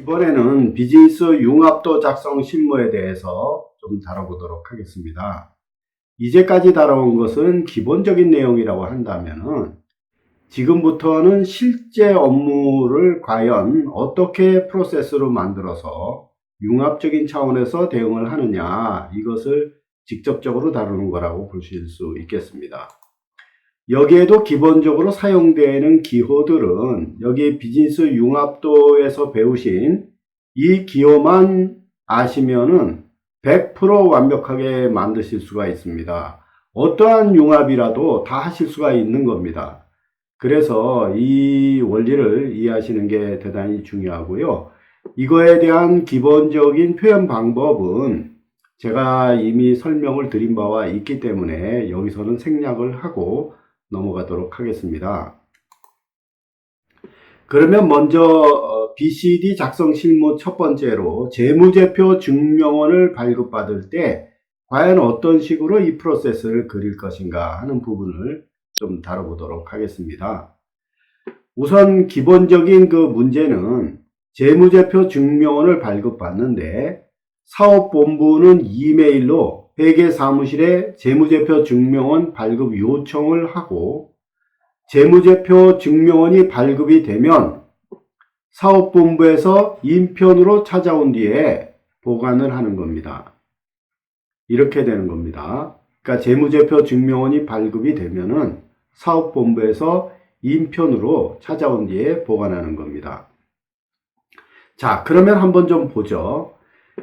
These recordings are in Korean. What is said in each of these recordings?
이번에는 비즈니스 융합도 작성 실무에 대해서 좀 다뤄보도록 하겠습니다. 이제까지 다뤄온 것은 기본적인 내용이라고 한다면은 지금부터는 실제 업무를 과연 어떻게 프로세스로 만들어서 융합적인 차원에서 대응을 하느냐, 이것을 직접적으로 다루는 거라고 보실 수 있겠습니다. 여기에도 기본적으로 사용되는 기호들은 여기 비즈니스 융합도에서 배우신 이 기호만 아시면은 100% 완벽하게 만드실 수가 있습니다. 어떠한 융합이라도 다 하실 수가 있는 겁니다. 그래서 이 원리를 이해하시는 게 대단히 중요하고요. 이거에 대한 기본적인 표현 방법은 제가 이미 설명을 드린 바와 있기 때문에 여기서는 생략을 하고 넘어가도록 하겠습니다. 그러면 먼저 BCD 작성 실무 첫 번째로 재무제표 증명원을 발급받을 때 과연 어떤 식으로 이 프로세스를 그릴 것인가 하는 부분을 좀 다뤄보도록 하겠습니다. 우선 기본적인 그 문제는 재무제표 증명원을 발급받는데 사업본부는 이메일로 회계사무실에 재무제표 증명원 발급 요청을 하고 재무제표 증명원이 발급이 되면 사업본부에서 인편으로 찾아온 뒤에 보관을 하는 겁니다. 이렇게 되는 겁니다. 그러니까 재무제표 증명원이 발급이 되면은 사업본부에서 인편으로 찾아온 뒤에 보관하는 겁니다. 자, 그러면 한번 좀 보죠.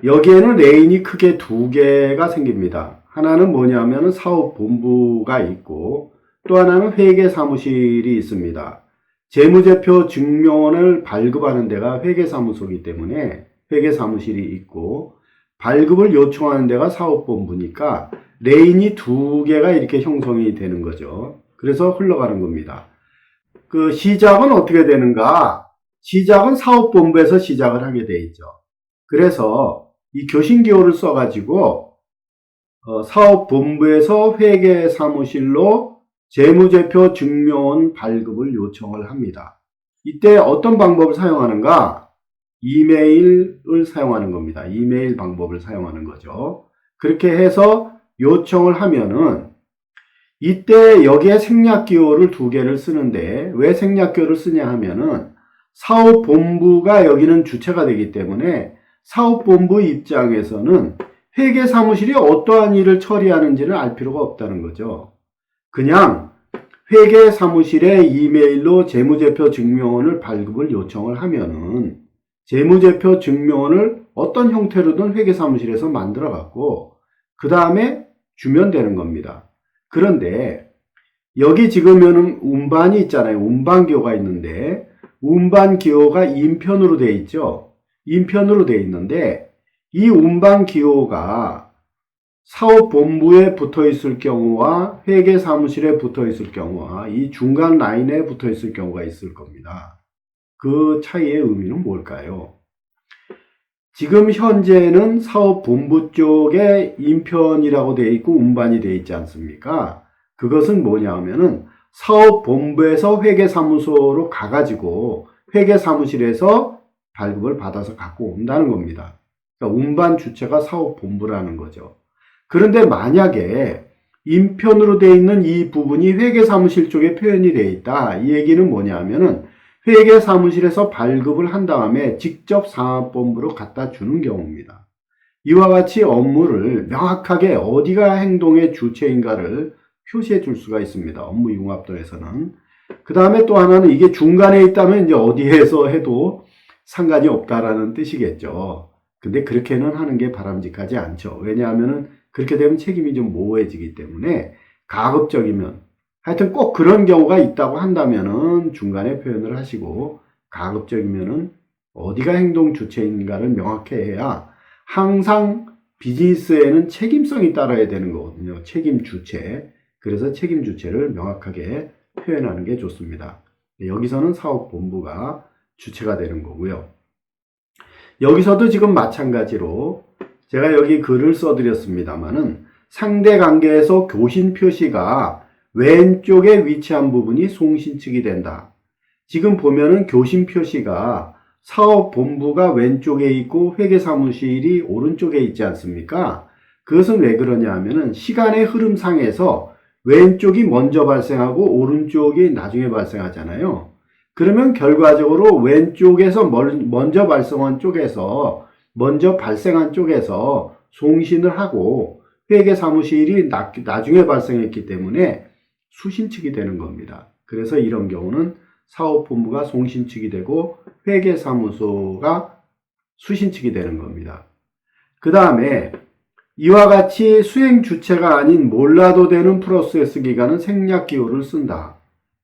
여기에는 레인이 크게 두 개가 생깁니다. 하나는 뭐냐면 사업본부가 있고 또 하나는 회계사무실이 있습니다. 재무제표 증명원을 발급하는 데가 회계사무소이기 때문에 회계사무실이 있고 발급을 요청하는 데가 사업본부니까 레인이 두 개가 이렇게 형성이 되는 거죠. 그래서 흘러가는 겁니다. 그 시작은 어떻게 되는가? 시작은 사업본부에서 시작을 하게 돼 있죠. 그래서 이 교신기호를 써가지고 사업본부에서 회계사무실로 재무제표 증명원 발급을 요청을 합니다. 이때 어떤 방법을 사용하는가? 이메일을 사용하는 겁니다. 이메일 방법을 사용하는 거죠. 그렇게 해서 요청을 하면은 이때 여기에 생략기호를 두 개를 쓰는데 왜 생략기호를 쓰냐 하면은 사업본부가 여기는 주체가 되기 때문에 사업본부 입장에서는 회계사무실이 어떠한 일을 처리하는지는 알 필요가 없다는 거죠. 그냥 회계사무실에 이메일로 재무제표 증명원을 발급을 요청을 하면은 재무제표 증명원을 어떤 형태로든 회계사무실에서 만들어 갖고 그 다음에 주면 되는 겁니다. 그런데 여기 지금은 운반이 있잖아요. 운반기호가 있는데 운반기호가 인편으로 되어 있죠. 인편으로 되어 있는데 이 운반기호가 사업본부에 붙어 있을 경우와 회계사무실에 붙어 있을 경우와 이 중간 라인에 붙어 있을 경우가 있을 겁니다. 그 차이의 의미는 뭘까요? 지금 현재는 사업본부 쪽에 인편이라고 되어 있고 운반이 되어 있지 않습니까? 그것은 뭐냐 하면은 사업본부에서 회계사무소로 가가지고 회계사무실에서 발급을 받아서 갖고 온다는 겁니다. 그러니까 운반 주체가 사업본부라는 거죠. 그런데 만약에 인편으로 되어 있는 이 부분이 회계사무실 쪽에 표현이 되어 있다. 이 얘기는 뭐냐 하면은 회계사무실에서 발급을 한 다음에 직접 상업본부로 갖다 주는 경우입니다. 이와 같이 업무를 명확하게 어디가 행동의 주체인가를 표시해 줄 수가 있습니다. 업무융합도에서는. 그 다음에 또 하나는 이게 중간에 있다면 이제 어디에서 해도 상관이 없다라는 뜻이겠죠. 근데 그렇게는 하는 게 바람직하지 않죠. 왜냐하면은 그렇게 되면 책임이 좀 모호해지기 때문에 가급적이면 하여튼 꼭 그런 경우가 있다고 한다면은 중간에 표현을 하시고 가급적이면은 어디가 행동 주체인가를 명확히 해야 항상 비즈니스에는 책임성이 따라야 되는 거거든요. 책임 주체. 그래서 책임 주체를 명확하게 표현하는 게 좋습니다. 여기서는 사업본부가 주체가 되는 거고요. 여기서도 지금 마찬가지로 제가 여기 글을 써드렸습니다만은 상대관계에서 교신 표시가 왼쪽에 위치한 부분이 송신측이 된다. 지금 보면은 교신 표시가 사업본부가 왼쪽에 있고 회계사무실이 오른쪽에 있지 않습니까? 그것은 왜 그러냐 하면은 시간의 흐름상에서 왼쪽이 먼저 발생하고 오른쪽이 나중에 발생하잖아요. 그러면 결과적으로 왼쪽에서 먼저 발생한 쪽에서 송신을 하고 회계사무실이 나중에 발생했기 때문에 수신측이 되는 겁니다. 그래서 이런 경우는 사업본부가 송신측이 되고 회계사무소가 수신측이 되는 겁니다. 그 다음에 이와 같이 수행 주체가 아닌 몰라도 되는 프로세스 기간은 생략기호를 쓴다.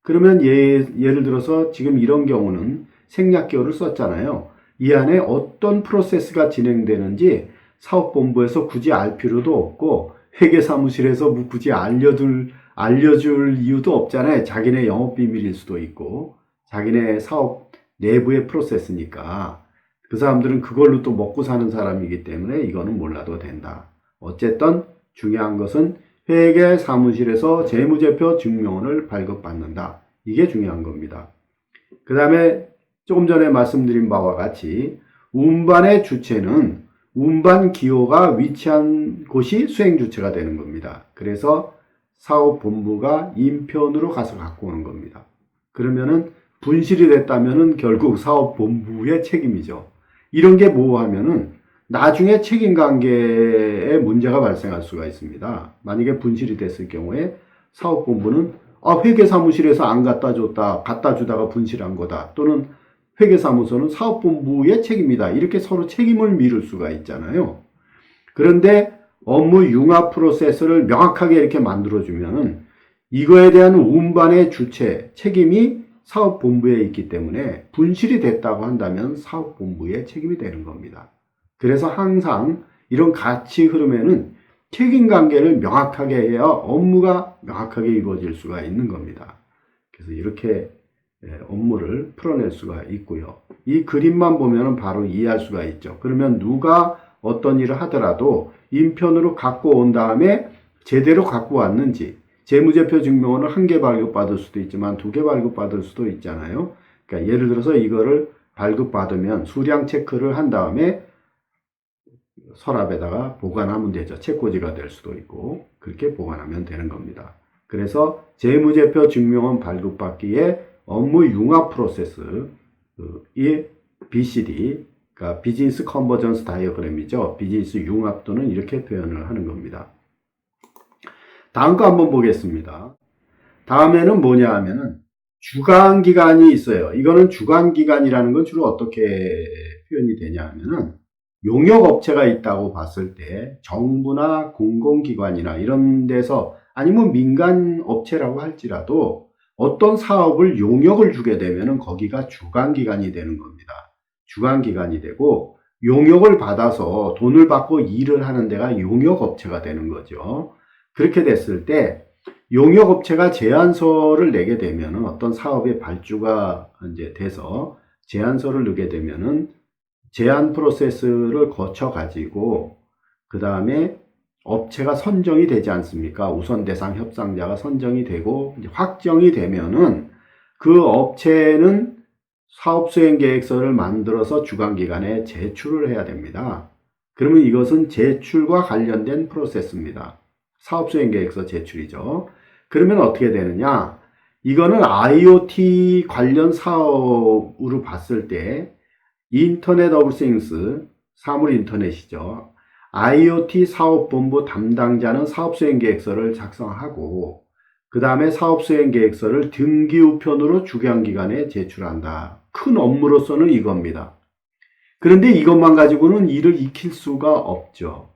그러면 예를 들어서 지금 이런 경우는 생략기호를 썼잖아요. 이 안에 어떤 프로세스가 진행되는지 사업본부에서 굳이 알 필요도 없고 회계사무실에서 굳이 알려줄 이유도 없잖아요. 자기네 영업비밀일 수도 있고 자기네 사업 내부의 프로세스니까 그 사람들은 그걸로 또 먹고 사는 사람이기 때문에 이거는 몰라도 된다. 어쨌든 중요한 것은 회계사무실에서 재무제표 증명원을 발급받는다. 이게 중요한 겁니다. 그 다음에 조금 전에 말씀드린 바와 같이 운반의 주체는 운반 기호가 위치한 곳이 수행주체가 되는 겁니다. 그래서 사업본부가 인편으로 가서 갖고 오는 겁니다. 그러면은 분실이 됐다면은 결국 사업본부의 책임이죠. 이런 게 뭐 하면은 나중에 책임관계에 문제가 발생할 수가 있습니다. 만약에 분실이 됐을 경우에 사업본부는 회계사무실에서 안 갖다 줬다, 갖다 주다가 분실한 거다. 또는 회계사무소는 사업본부의 책임이다. 이렇게 서로 책임을 미룰 수가 있잖아요. 그런데 업무 융합 프로세스를 명확하게 이렇게 만들어주면은 이거에 대한 운반의 주체, 책임이 사업본부에 있기 때문에 분실이 됐다고 한다면 사업본부의 책임이 되는 겁니다. 그래서 항상 이런 가치 흐름에는 책임관계를 명확하게 해야 업무가 명확하게 이루어질 수가 있는 겁니다. 그래서 이렇게 업무를 풀어낼 수가 있고요. 이 그림만 보면 바로 이해할 수가 있죠. 그러면 누가 어떤 일을 하더라도 인편으로 갖고 온 다음에 제대로 갖고 왔는지 재무제표 증명원을 1개 발급받을 수도 있지만 2개 발급받을 수도 있잖아요. 그러니까 예를 들어서 이거를 발급받으면 수량 체크를 한 다음에 서랍에다가 보관하면 되죠. 책꽂이가 될 수도 있고 그렇게 보관하면 되는 겁니다. 그래서 재무제표 증명원 발급받기에 업무 융합 프로세스 이 BCD 그러니까 비즈니스 컨버전스 다이어그램이죠. 비즈니스 융합도는 이렇게 표현을 하는 겁니다. 다음 거 한번 보겠습니다. 다음에는 뭐냐 하면은 주관기관이 있어요. 이거는 주관기관이라는 건 주로 어떻게 표현이 되냐 하면은 용역업체가 있다고 봤을 때 정부나 공공기관이나 이런 데서 아니면 민간업체라고 할지라도 어떤 사업을 용역을 주게 되면은 거기가 주관기관이 되는 겁니다. 주관기관이 되고 용역을 받아서 돈을 받고 일을 하는 데가 용역업체가 되는 거죠. 그렇게 됐을 때 용역업체가 제안서를 내게 되면은 어떤 사업의 발주가 이제 돼서 제안서를 내게 되면은 제안 프로세스를 거쳐 가지고 그 다음에 업체가 선정이 되지 않습니까? 우선 대상 협상자가 선정이 되고 이제 확정이 되면은 그 업체는 사업 수행 계획서를 만들어서 주관기관에 제출을 해야 됩니다. 그러면 이것은 제출과 관련된 프로세스입니다. 사업 수행 계획서 제출이죠. 그러면 어떻게 되느냐? 이거는 IoT 관련 사업으로 봤을 때 인터넷 오브 싱스, 사물 인터넷이죠. IoT 사업본부 담당자는 사업수행계획서를 작성하고 그 다음에 사업수행계획서를 등기우편으로 주관기관에 제출한다. 큰 업무로서는 이겁니다. 그런데 이것만 가지고는 일을 익힐 수가 없죠.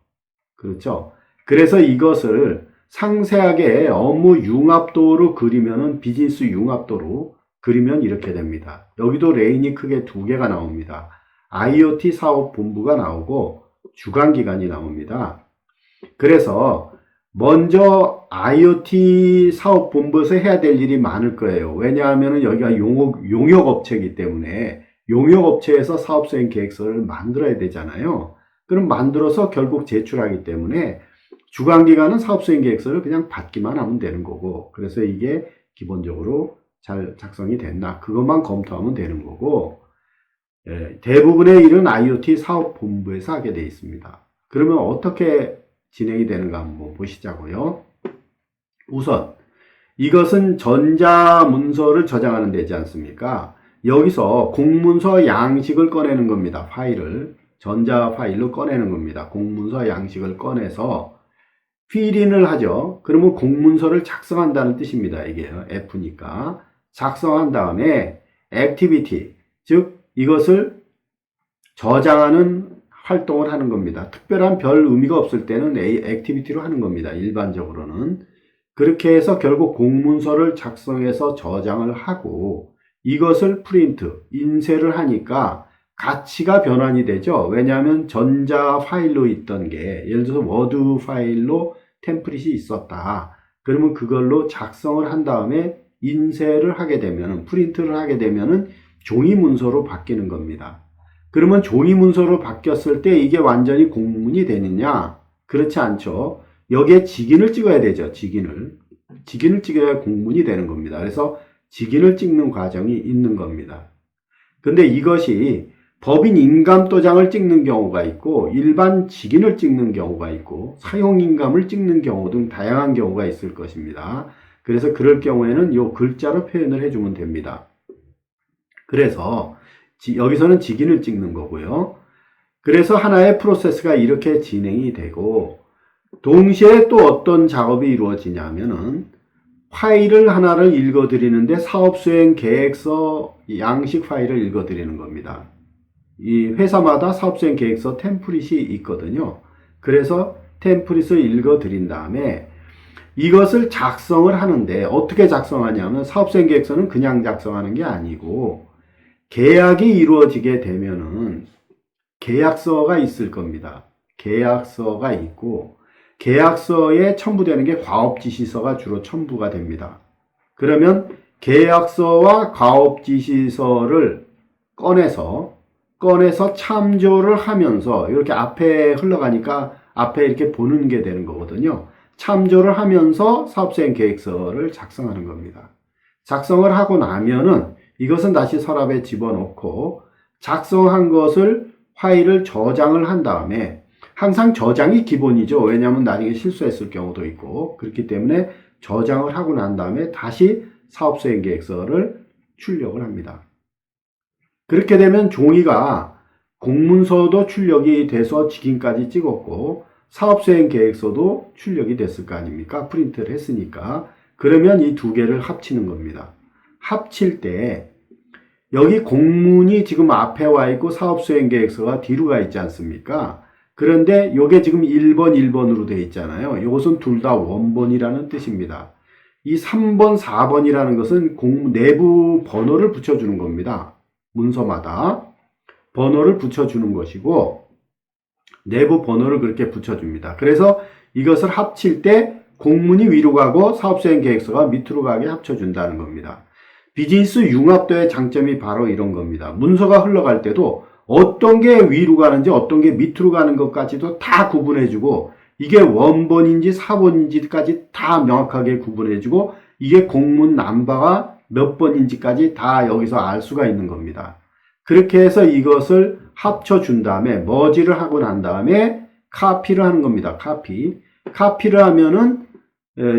그렇죠? 그래서 이것을 상세하게 업무 융합도로 그리면은 비즈니스 융합도로 그리면 이렇게 됩니다. 여기도 레인이 크게 2개가 나옵니다. IoT 사업본부가 나오고 주관기관이 나옵니다. 그래서 먼저 IoT 사업본부에서 해야 될 일이 많을 거예요. 왜냐하면 여기가 용역업체이기 때문에 용역업체에서 사업수행 계획서를 만들어야 되잖아요. 그럼 만들어서 결국 제출하기 때문에 주관기관은 사업수행 계획서를 그냥 받기만 하면 되는 거고 그래서 이게 기본적으로 잘 작성이 됐나 그것만 검토하면 되는 거고 대부분의 일은 IoT 사업본부에서 하게 되어 있습니다. 그러면 어떻게 진행이 되는가 한번 보시자고요. 우선 이것은 전자문서를 저장하는 데지 않습니까? 여기서 공문서 양식을 꺼내는 겁니다. 파일을 전자 파일로 꺼내는 겁니다. 공문서 양식을 꺼내서 필인을 하죠. 그러면 공문서를 작성한다는 뜻입니다. 이게 F니까 작성한 다음에 액티비티, 즉 이것을 저장하는 활동을 하는 겁니다. 특별한 별 의미가 없을 때는 액티비티로 하는 겁니다. 일반적으로는. 그렇게 해서 결국 공문서를 작성해서 저장을 하고 이것을 프린트, 인쇄를 하니까 가치가 변환이 되죠. 왜냐하면 전자 파일로 있던 게 예를 들어서 워드 파일로 템플릿이 있었다. 그러면 그걸로 작성을 한 다음에 인쇄를 하게 되면, 프린트를 하게 되면 종이 문서로 바뀌는 겁니다. 그러면 종이 문서로 바뀌었을 때 이게 완전히 공문이 되느냐? 그렇지 않죠. 여기에 직인을 찍어야 되죠. 직인을 찍어야 공문이 되는 겁니다. 그래서 직인을 찍는 과정이 있는 겁니다. 근데 이것이 법인 인감도장을 찍는 경우가 있고 일반 직인을 찍는 경우가 있고 사용인감을 찍는 경우 등 다양한 경우가 있을 것입니다. 그래서 그럴 경우에는 이 글자로 표현을 해주면 됩니다. 그래서 여기서는 직인을 찍는 거고요. 그래서 하나의 프로세스가 이렇게 진행이 되고 동시에 또 어떤 작업이 이루어지냐면은 파일을 하나를 읽어드리는데 사업수행 계획서 양식 파일을 읽어드리는 겁니다. 이 회사마다 사업수행 계획서 템플릿이 있거든요. 그래서 템플릿을 읽어드린 다음에 이것을 작성을 하는데 어떻게 작성하냐면 사업수행 계획서는 그냥 작성하는 게 아니고 계약이 이루어지게 되면은 계약서가 있을 겁니다. 계약서가 있고 계약서에 첨부되는 게 과업지시서가 주로 첨부가 됩니다. 그러면 계약서와 과업지시서를 꺼내서 참조를 하면서 이렇게 앞에 흘러가니까 앞에 이렇게 보는 게 되는 거거든요. 참조를 하면서 사업수행 계획서를 작성하는 겁니다. 작성을 하고 나면은 이것은 다시 서랍에 집어넣고 작성한 것을 파일을 저장을 한 다음에 항상 저장이 기본이죠. 왜냐하면 나중에 실수했을 경우도 있고 그렇기 때문에 저장을 하고 난 다음에 다시 사업수행 계획서를 출력을 합니다. 그렇게 되면 종이가 공문서도 출력이 돼서 직인까지 찍었고 사업수행 계획서도 출력이 됐을 거 아닙니까? 프린트를 했으니까. 그러면 이 두 개를 합치는 겁니다. 합칠 때 여기 공문이 지금 앞에 와 있고 사업수행 계획서가 뒤로 가 있지 않습니까? 그런데 이게 지금 1번, 1번으로 되어 있잖아요. 이것은 둘 다 원본이라는 뜻입니다. 이 3번, 4번이라는 것은 내부 번호를 붙여주는 겁니다. 문서마다 번호를 붙여주는 것이고 내부 번호를 그렇게 붙여줍니다. 그래서 이것을 합칠 때 공문이 위로 가고 사업수행 계획서가 밑으로 가게 합쳐준다는 겁니다. 비즈니스 융합도의 장점이 바로 이런 겁니다. 문서가 흘러갈 때도 어떤 게 위로 가는지 어떤 게 밑으로 가는 것까지도 다 구분해주고 이게 원본인지 사본인지까지 다 명확하게 구분해주고 이게 공문 넘버가 몇 번인지까지 다 여기서 알 수가 있는 겁니다. 그렇게 해서 이것을 합쳐준 다음에 머지를 하고 난 다음에 카피를 하는 겁니다. 카피를 하면은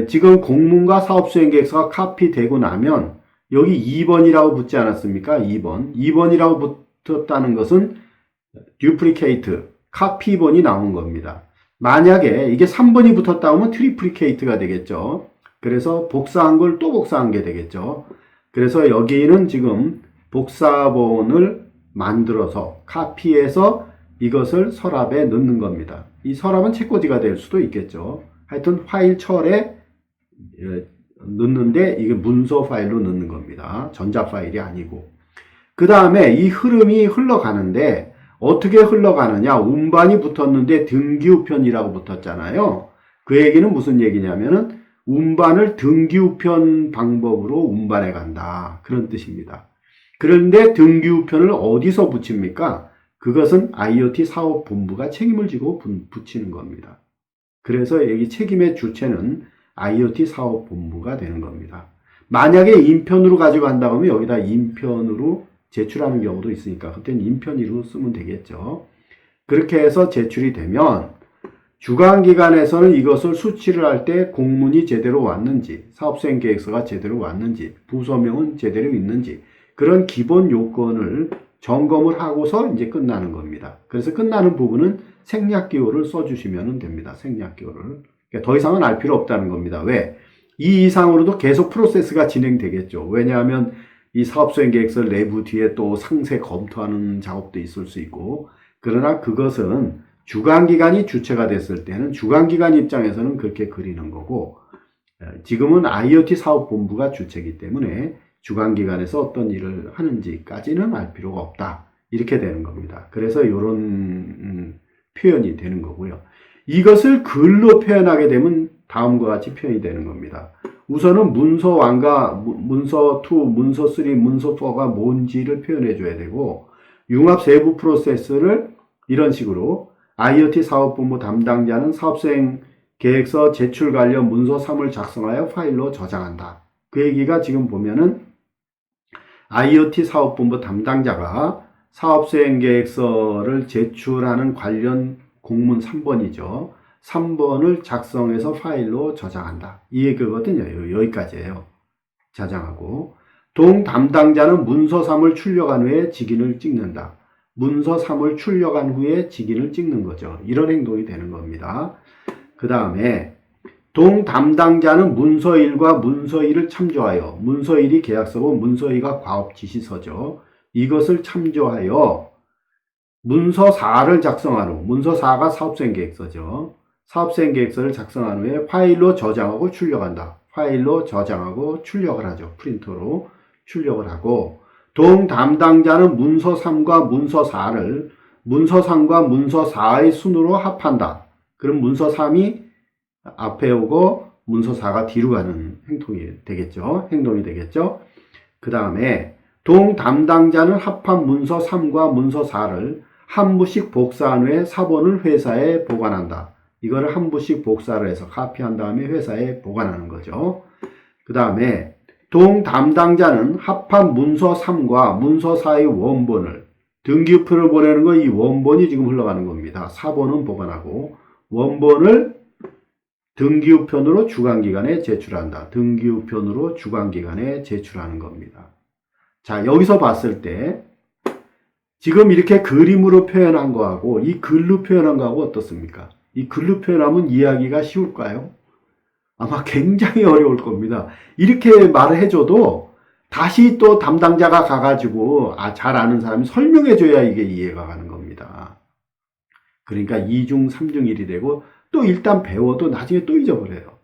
지금 공문과 사업수행계획서가 카피되고 나면 여기 2번이라고 붙지 않았습니까? 2번이라고 붙었다는 것은 듀플리케이트, 카피본이 나온 겁니다. 만약에 이게 3번이 붙었다 하면 트리플리케이트가 되겠죠. 그래서 복사한 걸 또 복사한 게 되겠죠. 그래서 여기는 지금 복사본을 만들어서 카피해서 이것을 서랍에 넣는 겁니다. 이 서랍은 책꽂이가 될 수도 있겠죠. 하여튼 파일 철에 넣는데 이게 문서 파일로 넣는 겁니다. 전자 파일이 아니고. 그 다음에 이 흐름이 흘러가는데 어떻게 흘러가느냐. 운반이 붙었는데 등기우편이라고 붙었잖아요. 그 얘기는 무슨 얘기냐면은 운반을 등기우편 방법으로 운반해 간다. 그런 뜻입니다. 그런데 등기우편을 어디서 붙입니까? 그것은 IoT 사업본부가 책임을 지고 붙이는 겁니다. 그래서 여기 책임의 주체는 IoT 사업본부가 되는 겁니다. 만약에 인편으로 가져간다고 하면 여기다 인편으로 제출하는 경우도 있으니까 그때는 인편이로 쓰면 되겠죠. 그렇게 해서 제출이 되면 주관기관에서는 이것을 수치를 할 때 공문이 제대로 왔는지, 사업수행 계획서가 제대로 왔는지, 부서명은 제대로 있는지 그런 기본 요건을 점검을 하고서 이제 끝나는 겁니다. 그래서 끝나는 부분은 생략기호를 써주시면 됩니다. 생략기호를. 그러니까 더 이상은 알 필요 없다는 겁니다. 왜? 이 이상으로도 계속 프로세스가 진행되겠죠. 왜냐하면 이 사업수행계획서 내부 뒤에 또 상세 검토하는 작업도 있을 수 있고, 그러나 그것은 주관기관이 주체가 됐을 때는 주관기관 입장에서는 그렇게 그리는 거고, 지금은 IoT 사업본부가 주체이기 때문에 주관기관에서 어떤 일을 하는지까지는 알 필요가 없다. 이렇게 되는 겁니다. 그래서 이런 표현이 되는 거고요. 이것을 글로 표현하게 되면 다음과 같이 표현이 되는 겁니다. 우선은 문서 1과 문서 2, 문서 3, 문서 4가 뭔지를 표현해 줘야 되고, 융합 세부 프로세스를 이런 식으로 IoT 사업본부 담당자는 사업수행 계획서 제출 관련 문서 3을 작성하여 파일로 저장한다. 그 얘기가 지금 보면은 IoT 사업본부 담당자가 사업수행 계획서를 제출하는 관련 공문 3번이죠. 3번을 작성해서 파일로 저장한다. 이 얘기거든요. 여기까지예요. 저장하고. 동 담당자는 문서 3을 출력한 후에 직인을 찍는다. 문서 3을 출력한 후에 직인을 찍는 거죠. 이런 행동이 되는 겁니다. 그 다음에 동 담당자는 문서 1과 문서 2를 참조하여, 문서 1이 계약서고 문서 2가 과업 지시서죠. 이것을 참조하여 문서 4를 작성한 후, 문서 4가 사업수행 계획서죠. 사업수행 계획서를 작성한 후에 파일로 저장하고 출력한다. 파일로 저장하고 출력을 하죠. 프린터로 출력을 하고, 동 담당자는 문서 3과 문서 4를 문서 3과 문서 4의 순으로 합한다. 그럼 문서 3이 앞에 오고 문서 4가 뒤로 가는 행동이 되겠죠. 그 다음에 동 담당자는 합한 문서 3과 문서 4를 한 부씩 복사한 후에 사본을 회사에 보관한다. 이거를 한 부씩 복사를 해서 카피한 다음에 회사에 보관하는 거죠. 그 다음에 동 담당자는 합한 문서 3과 문서 4의 원본을, 등기우표를 보내는 거 이 원본이 지금 흘러가는 겁니다. 사본은 보관하고 원본을 등기우편으로 주관기관에 제출한다. 등기우편으로 주관기관에 제출하는 겁니다. 자, 여기서 봤을 때 지금 이렇게 그림으로 표현한 거하고 이 글로 표현한 거하고 어떻습니까? 이 글로 표현하면 이해하기가 쉬울까요? 아마 굉장히 어려울 겁니다. 이렇게 말을 해줘도 다시 또 담당자가 가가지고 잘 아는 사람이 설명해줘야 이게 이해가 가는 겁니다. 그러니까 2중, 3중 1이 되고 또 일단 배워도 나중에 또 잊어버려요.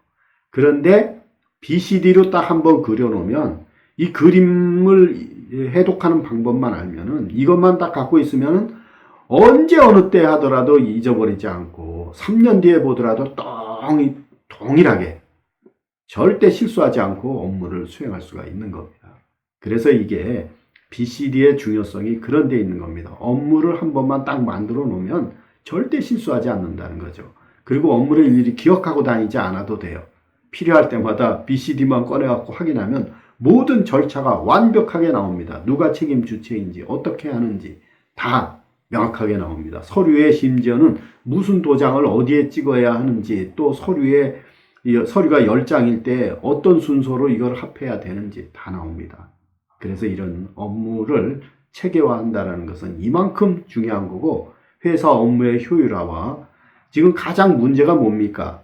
그런데 BCD로 딱 한번 그려놓으면 이 그림을 해독하는 방법만 알면은 이것만 딱 갖고 있으면은 언제 어느 때 하더라도 잊어버리지 않고 3년 뒤에 보더라도 동일하게 절대 실수하지 않고 업무를 수행할 수가 있는 겁니다. 그래서 이게 BCD의 중요성이 그런 데 있는 겁니다. 업무를 한 번만 딱 만들어 놓으면 절대 실수하지 않는다는 거죠. 그리고 업무를 일일이 기억하고 다니지 않아도 돼요. 필요할 때마다 BCD만 꺼내갖고 확인하면 모든 절차가 완벽하게 나옵니다. 누가 책임 주체인지 어떻게 하는지 다 명확하게 나옵니다. 서류에 심지어는 무슨 도장을 어디에 찍어야 하는지, 또 서류가 10장일 때 어떤 순서로 이걸 합해야 되는지 다 나옵니다. 그래서 이런 업무를 체계화한다는 것은 이만큼 중요한 거고, 회사 업무의 효율화와 지금 가장 문제가 뭡니까?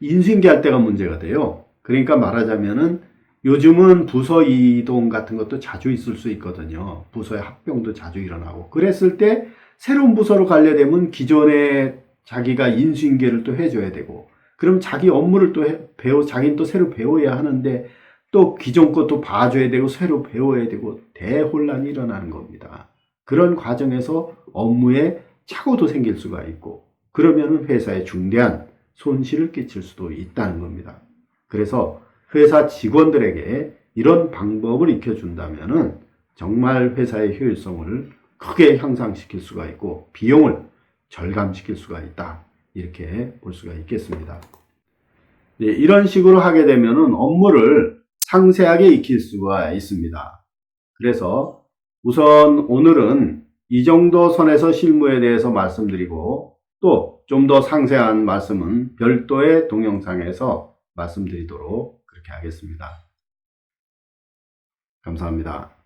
인수인계할 때가 문제가 돼요. 그러니까 말하자면은 요즘은 부서 이동 같은 것도 자주 있을 수 있거든요. 부서의 합병도 자주 일어나고. 그랬을 때 새로운 부서로 가려 되면 기존에 자기가 인수인계를 또 해줘야 되고, 그럼 자기 업무를 또 자기는 또 새로 배워야 하는데 또 기존 것도 봐줘야 되고 새로 배워야 되고 대혼란이 일어나는 겁니다. 그런 과정에서 업무에 착오도 생길 수가 있고, 그러면은 회사에 중대한 손실을 끼칠 수도 있다는 겁니다. 그래서 회사 직원들에게 이런 방법을 익혀준다면은 정말 회사의 효율성을 크게 향상시킬 수가 있고 비용을 절감시킬 수가 있다. 이렇게 볼 수가 있겠습니다. 네, 이런 식으로 하게 되면은 업무를 상세하게 익힐 수가 있습니다. 그래서 우선 오늘은 이 정도 선에서 실무에 대해서 말씀드리고 또 좀 더 상세한 말씀은 별도의 동영상에서 말씀드리도록 그렇게 하겠습니다. 감사합니다.